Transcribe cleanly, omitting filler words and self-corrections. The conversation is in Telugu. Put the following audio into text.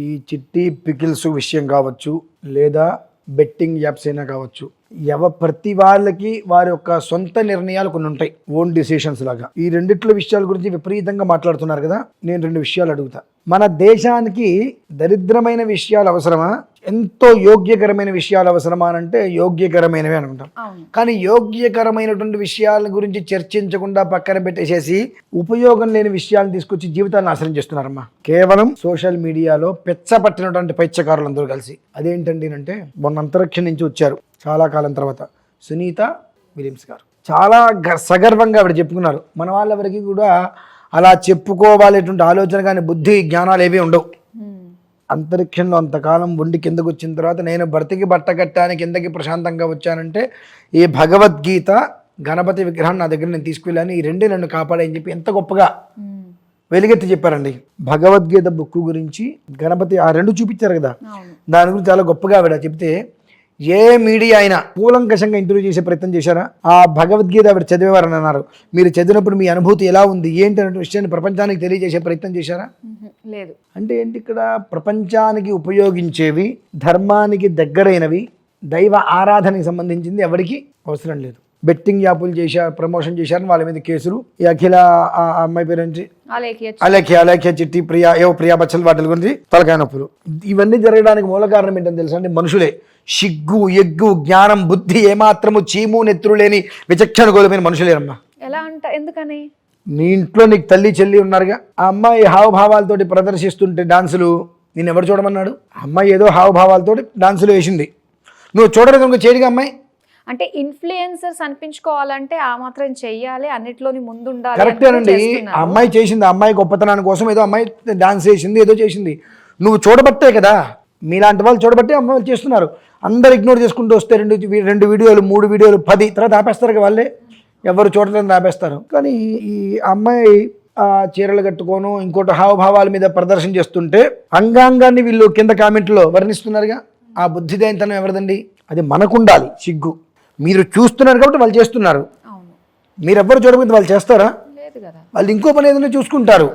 ఈ చిట్టి పికిల్స్ విషయం కావచ్చు లేదా బెట్టింగ్ యాప్స్ అయినా కావచ్చు, ప్రతి వాళ్ళకి వారి యొక్క సొంత నిర్ణయాలు కొన్ని ఉంటాయి, ఓన్ డిసిషన్స్ లాగా. ఈ రెండిట్ల విషయాల గురించి విపరీతంగా మాట్లాడుతున్నారు కదా. నేను 2 విషయాలు అడుగుతా. మన దేశానికి దరిద్రమైన విషయాలు అవసరమా, ఎంతో యోగ్యకరమైన విషయాలు అవసరమా అంటే యోగ్యకరమైనవి అనుకుంటాం. కానీ యోగ్యకరమైనటువంటి విషయాల గురించి చర్చించకుండా పక్కన పెట్టేసేసి ఉపయోగం లేని విషయాలను తీసుకొచ్చి జీవితాన్ని నాశనం చేస్తున్నారమ్మా. కేవలం సోషల్ మీడియాలో పెచ్చపట్టినటువంటి పైత్యకారులందరూ కలిసి. అదేంటండి అంటే, మొన్న అంతరిక్షం నుంచి వచ్చారు చాలా కాలం తర్వాత సునీత విలియమ్స్ గారు. చాలా సగర్వంగా ఆవిడ చెప్పుకున్నారు. మన వాళ్ళెవరికి కూడా అలా చెప్పుకోవాలేటువంటి ఆలోచన కానీ బుద్ధి జ్ఞానాలు ఏవి ఉండవు. అంతరిక్షంలో అంతకాలం ఉండి కిందకు వచ్చిన తర్వాత నేను భర్తకి బట్ట కట్టానికి కిందకి ప్రశాంతంగా వచ్చానంటే ఈ భగవద్గీత గణపతి విగ్రహాన్ని నా దగ్గర నేను తీసుకువెళ్ళాను, ఈ 2 నన్ను కాపాడని చెప్పి ఎంత గొప్పగా వెలుగెత్తి చెప్పారండి. భగవద్గీత బుక్ గురించి గణపతి ఆ 2 చూపించారు కదా, దాని గురించి చాలా గొప్పగా ఆవిడ చెప్తే ఏ మీడియా అయినా కూలంకషంగా ఇంటర్వ్యూ చేసే ప్రయత్నం చేశారా? ఆ భగవద్గీత ఆవిడ చదివేవారని అన్నారు. మీరు చదివినప్పుడు మీ అనుభూతి ఎలా ఉంది ఏంటి అనే విషయాన్ని ప్రపంచానికి తెలియజేసే ప్రయత్నం చేశారా? లేదు. అంటే ఏంటి, ఇక్కడ ప్రపంచానికి ఉపయోగించేవి, ధర్మానికి దగ్గరైనవి, దైవ ఆరాధనకి సంబంధించింది ఎవరికి అవసరం లేదు. బెట్టింగ్ యాపులు చేశారు, ప్రమోషన్ చేశారని వాళ్ళ మీద కేసులు. ఈ అఖిల అమ్మాయి పేరేంటి, అలేఖ్య చిట్టి ప్రియా బచ్చల్, వాటి గురించి తలకాయ నొప్పులు. ఇవన్నీ జరగడానికి మూల కారణం ఏంటని తెలుసా అండి? మనుషులే. సిగ్గు, ఎగ్గు, జ్ఞానం, బుద్ధి ఏమాత్రము చీము నెత్తురు లేని విచక్షణ గోలమైన మనుషులేనమ్మా. ఎలా అంట? ఎందుకని? నీ ఇంట్లో నీకు తల్లి చెల్లి ఉన్నారుగా. ఆ అమ్మాయి హావభావాలతోటి ప్రదర్శిస్తుంటే డాన్సులు నేను ఎవరు చూడమన్నాడు? అమ్మాయి ఏదో హావభావాలతోటి డాన్సులు వేసింది, నువ్వు చూడలేదు ఇంకా చేయడుగా అమ్మాయి. అంటే ఇన్ఫ్లుయెన్సర్స్ అనిపించుకోవాలంటే ఆ మాత్రం చెయ్యాలి, అన్నిట్లోని ముందు ఉండాలి. కరెక్టేనండి. ఆ అమ్మాయి చేసింది, ఆ అమ్మాయి గొప్పతనాన్ని కోసం ఏదో అమ్మాయి డాన్స్ చేసింది, ఏదో చేసింది. నువ్వు చూడబట్టే కదా, మీలాంటి వాళ్ళు చూడబట్టే అమ్మాయిలు చేస్తున్నారు. అందరు ఇగ్నోర్ చేసుకుంటూ వస్తే 2 వీడియోలు 3 వీడియోలు 10 తర్వాత ఆపేస్తారు వాళ్ళే, ఎవరు చూడలేదని ఆపేస్తారు. కానీ ఈ అమ్మాయి చీరలు కట్టుకోను ఇంకోటి హావభావాల మీద ప్రదర్శన చేస్తుంటే అంగాంగాన్ని వీళ్ళు కింద కామెంట్లో వర్ణిస్తున్నారుగా. ఆ బుద్ధిదైనతనం ఎవరిదండి? అది మనకుండాలి సిగ్గు. మీరు చూస్తున్నారు కాబట్టి వాళ్ళు చేస్తున్నారు, మీరెవ్వరు చూడకపోతే వాళ్ళు చేస్తారా? వాళ్ళు ఇంకో పని ఏదైనా చూసుకుంటారు.